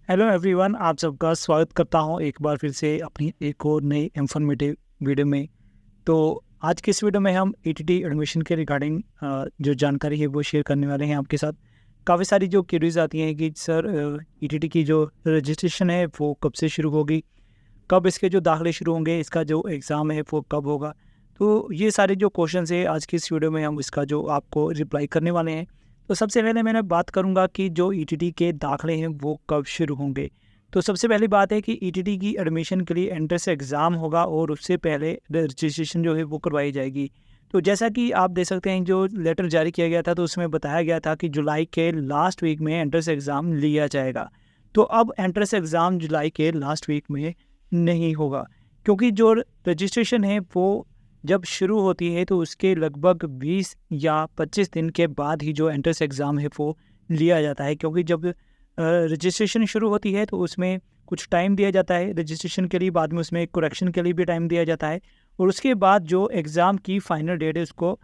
Hello everyone, आप सबका स्वागत करता हूं एक बार फिर से अपनी एक और नई इंफॉर्मेटिव वीडियो में। तो आज के इस वीडियो में हम ईटीटी एडमिशन के रिगार्डिंग जो जानकारी है वो शेयर करने वाले हैं आपके साथ। काफ़ी सारी जो क्वेरीज आती हैं कि सर ईटीटी की जो रजिस्ट्रेशन है वो कब से शुरू होगी, कब इसके जो दाखिले शुरू होंगे, इसका जो एग्ज़ाम है वो कब होगा। तो ये सारे जो क्वेश्चन है आज की इस वीडियो में हम इसका जो आपको रिप्लाई करने वाले हैं। तो सबसे पहले मैं बात करूंगा कि जो ईटीटी के दाखिले हैं वो कब शुरू होंगे। तो सबसे पहली बात है कि ईटीटी की एडमिशन के लिए एंट्रेंस एग्ज़ाम होगा और उससे पहले रजिस्ट्रेशन जो है वो करवाई जाएगी। तो जैसा कि आप देख सकते हैं, जो लेटर जारी किया गया था तो उसमें बताया गया था कि जुलाई के लास्ट वीक में एंट्रेंस एग्ज़ाम लिया जाएगा। तो अब एंट्रेंस एग्ज़ाम जुलाई के लास्ट वीक में नहीं होगा, क्योंकि जो रजिस्ट्रेशन है वो जब शुरू होती है तो उसके लगभग 20 या 25 दिन के बाद ही जो एंट्रेंस एग्ज़ाम है वो लिया जाता है। क्योंकि जब रजिस्ट्रेशन शुरू होती है तो उसमें कुछ टाइम दिया जाता है रजिस्ट्रेशन के लिए, बाद में उसमें करेक्शन के लिए भी टाइम दिया जाता है, और उसके बाद जो एग्ज़ाम की फ़ाइनल डेट है उसको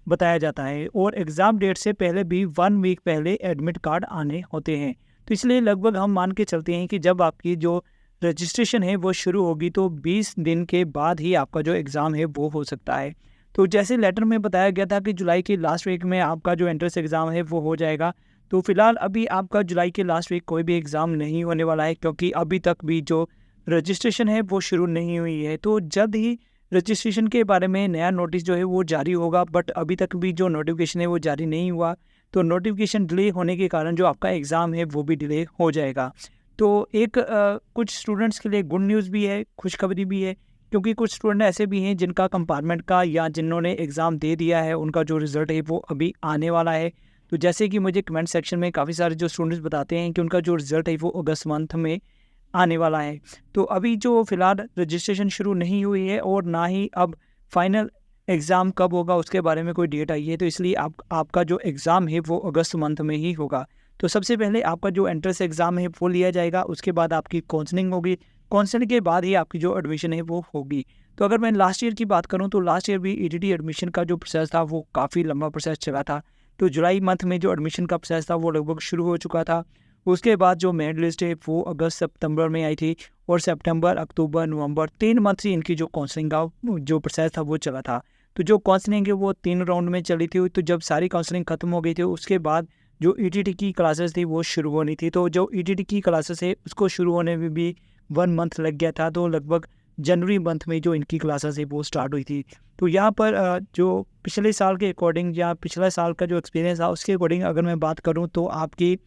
बताया जाता है। और एग्ज़ाम डेट से पहले भी 1 वीक पहले एडमिट कार्ड आने होते हैं। तो इसलिए लगभग हम मान के चलते हैं कि जब आपकी जो रजिस्ट्रेशन है वो शुरू होगी तो 20 दिन के बाद ही आपका जो एग्ज़ाम है वो हो सकता है। तो जैसे लेटर में बताया गया था कि जुलाई के लास्ट वीक में आपका जो एंट्रेंस एग्ज़ाम है वो हो जाएगा। तो फ़िलहाल अभी आपका जुलाई के लास्ट वीक कोई भी एग्ज़ाम नहीं होने वाला है, क्योंकि अभी तक भी जो रजिस्ट्रेशन है वो शुरू नहीं हुई है। तो जल्द ही रजिस्ट्रेशन के बारे में नया नोटिस जो है वो जारी होगा, बट अभी तक भी जो नोटिफिकेशन है वो जारी नहीं हुआ। तो नोटिफिकेशन डिले होने के कारण जो आपका एग्ज़ाम है वो भी डिले हो जाएगा। तो एक कुछ स्टूडेंट्स के लिए गुड न्यूज़ भी है, खुशखबरी भी है, क्योंकि कुछ स्टूडेंट ऐसे भी हैं जिनका कंपार्टमेंट का या जिन्होंने एग्ज़ाम दे दिया है उनका जो रिज़ल्ट है वो अभी आने वाला है। तो जैसे कि मुझे कमेंट सेक्शन में काफ़ी सारे जो स्टूडेंट्स बताते हैं कि उनका जो रिज़ल्ट है वो अगस्त मंथ में आने वाला है। तो अभी जो फ़िलहाल रजिस्ट्रेशन शुरू नहीं हुई है और ना ही अब फाइनल एग्ज़ाम कब होगा उसके बारे में कोई डेट आई है, तो इसलिए आपका जो एग्ज़ाम है वो अगस्त मंथ में ही होगा। तो सबसे पहले आपका जो एंट्रेंस एग्ज़ाम है वो लिया जाएगा, उसके बाद आपकी काउंसलिंग होगी, काउंसलिंग के बाद ही आपकी जो एडमिशन है वो होगी। तो अगर मैं लास्ट ईयर की बात करूँ तो लास्ट ईयर भी ईटीटी एडमिशन का जो प्रोसेस था वो काफ़ी लंबा प्रोसेस चला था। तो जुलाई मंथ में जो एडमिशन का प्रोसेस था वो लगभग शुरू हो चुका था। उसके बाद जो मेरिट लिस्ट है वो अगस्त सितंबर में आई थी, और सितंबर, अक्टूबर, नवंबर 3 मंथ से इनकी जो काउंसलिंग का जो प्रोसेस था वो चला था। तो जो काउंसलिंग है वो 3 राउंड में चली थी। तो जब सारी काउंसलिंग ख़त्म हो गई थी उसके बाद जो ईटीटी की क्लासेस थी वो शुरू होनी थी। तो जो ईटीटी की क्लासेस है उसको शुरू होने में भी 1 मंथ लग गया था। तो लगभग जनवरी मंथ में जो इनकी क्लासेस है वो स्टार्ट हुई थी। तो यहाँ पर जो पिछले साल के अकॉर्डिंग या पिछले साल का जो एक्सपीरियंस था उसके अकॉर्डिंग अगर मैं बात करूँ तो आपकी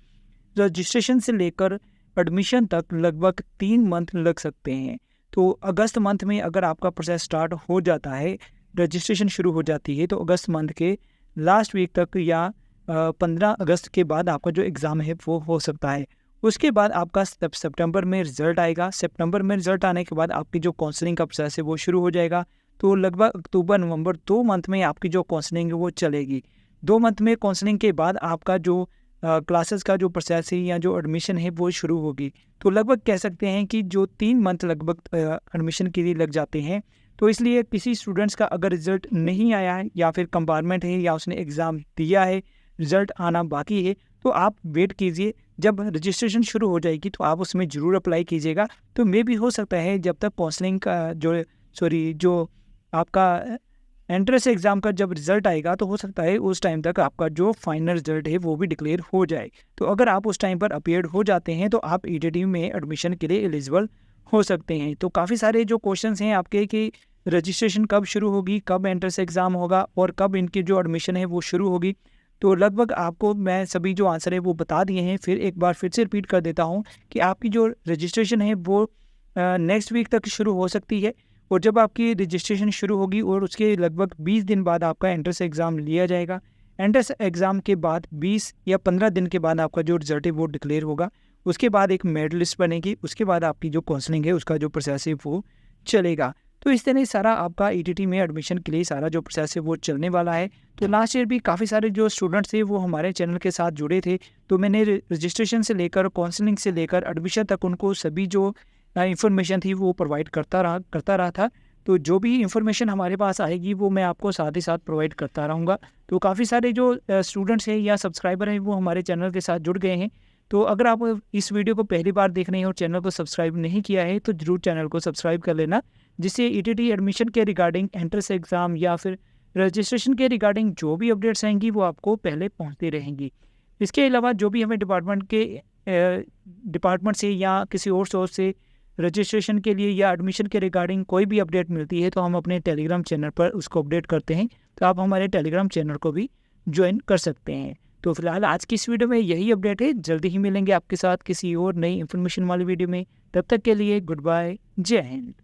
रजिस्ट्रेशन से लेकर एडमिशन तक लगभग 3 मंथ लग सकते हैं। तो अगस्त मंथ में अगर आपका प्रोसेस स्टार्ट हो जाता है, रजिस्ट्रेशन शुरू हो जाती है, तो अगस्त मंथ के लास्ट वीक तक या 15 अगस्त के बाद आपका जो एग्ज़ाम है वो हो सकता है। उसके बाद आपका सितंबर में रिज़ल्ट आएगा। सितंबर में रिज़ल्ट आने के बाद आपकी जो काउंसलिंग का प्रोसेस है वो शुरू हो जाएगा। तो लगभग अक्टूबर, नवंबर 2 मंथ में आपकी जो काउंसलिंग है वो चलेगी। 2 मंथ में काउंसलिंग के बाद आपका जो क्लासेस का जो प्रोसेस है या जो एडमिशन है वो शुरू होगी। तो लगभग कह सकते हैं कि जो 3 मंथ लगभग एडमिशन के लिए लग जाते हैं। तो इसलिए किसी स्टूडेंट्स का अगर रिज़ल्ट नहीं आया है या फिर कंपार्टमेंट है या उसने एग्ज़ाम दिया है, रिज़ल्ट आना बाकी है, तो आप वेट कीजिए। जब रजिस्ट्रेशन शुरू हो जाएगी तो आप उसमें ज़रूर अप्लाई कीजिएगा। तो मे भी हो सकता है जब तक काउंसलिंग का जो आपका एंट्रेंस एग्ज़ाम का जब रिज़ल्ट आएगा तो हो सकता है उस टाइम तक आपका जो फाइनल रिज़ल्ट है वो भी डिक्लेयर हो जाए। तो अगर आप उस टाइम पर अपीयर्ड हो जाते हैं तो आप ईटीटी में एडमिशन के लिए एलिजिबल हो सकते हैं। तो काफ़ी सारे जो क्वेश्चंस हैं आपके कि रजिस्ट्रेशन कब शुरू होगी, कब एंट्रेंस एग्ज़ाम होगा और कब इनकी जो एडमिशन है वो शुरू होगी। तो लगभग आपको मैं सभी जो आंसर है वो बता दिए हैं। फिर एक बार फिर से रिपीट कर देता हूँ कि आपकी जो रजिस्ट्रेशन है वो नेक्स्ट वीक तक शुरू हो सकती है, और जब आपकी रजिस्ट्रेशन शुरू होगी और उसके लगभग 20 दिन बाद आपका एंट्रेंस एग्ज़ाम लिया जाएगा। एंट्रेंस एग्ज़ाम के बाद 20 या 15 दिन के बाद आपका जो रिज़ल्ट है वो डिक्लेयर होगा। उसके बाद एक मेरिट लिस्ट बनेगी, उसके बाद आपकी जो काउंसलिंग है उसका जो प्रोसेस है वो चलेगा। तो इस तरह सारा आपका ईटीटी में एडमिशन के लिए सारा जो प्रोसेस है वो चलने वाला है। तो लास्ट ईयर भी काफ़ी सारे जो स्टूडेंट्स थे वो हमारे चैनल के साथ जुड़े थे। तो मैंने रजिस्ट्रेशन से लेकर काउंसलिंग से लेकर एडमिशन तक उनको सभी जो इन्फॉर्मेशन थी वो प्रोवाइड करता रहा था। तो जो भी इन्फॉर्मेशन हमारे पास आएगी वो मैं आपको साथ ही साथ प्रोवाइड करता रहूँगा। तो काफ़ी सारे जो स्टूडेंट्स हैं या सब्सक्राइबर हैं वो हमारे चैनल के साथ जुड़ गए हैं। तो अगर आप इस वीडियो को पहली बार देख रहे हैं और चैनल को सब्सक्राइब नहीं किया है तो ज़रूर चैनल को सब्सक्राइब कर लेना, जिससे ETT एडमिशन के रिगार्डिंग एंट्रेंस एग्ज़ाम या फिर रजिस्ट्रेशन के रिगार्डिंग जो भी अपडेट्स आएंगी वो आपको पहले पहुंचती रहेंगी। इसके अलावा जो भी हमें डिपार्टमेंट से या किसी और सोर्स से रजिस्ट्रेशन के लिए या एडमिशन के रिगार्डिंग कोई भी अपडेट मिलती है तो हम अपने टेलीग्राम चैनल पर उसको अपडेट करते हैं। तो आप हमारे टेलीग्राम चैनल को भी ज्वाइन कर सकते हैं। तो फिलहाल आज की इस वीडियो में यही अपडेट है। जल्दी ही मिलेंगे आपके साथ किसी और नई इन्फॉर्मेशन वाली वीडियो में। तब तक के लिए गुड बाय, जय हिंद।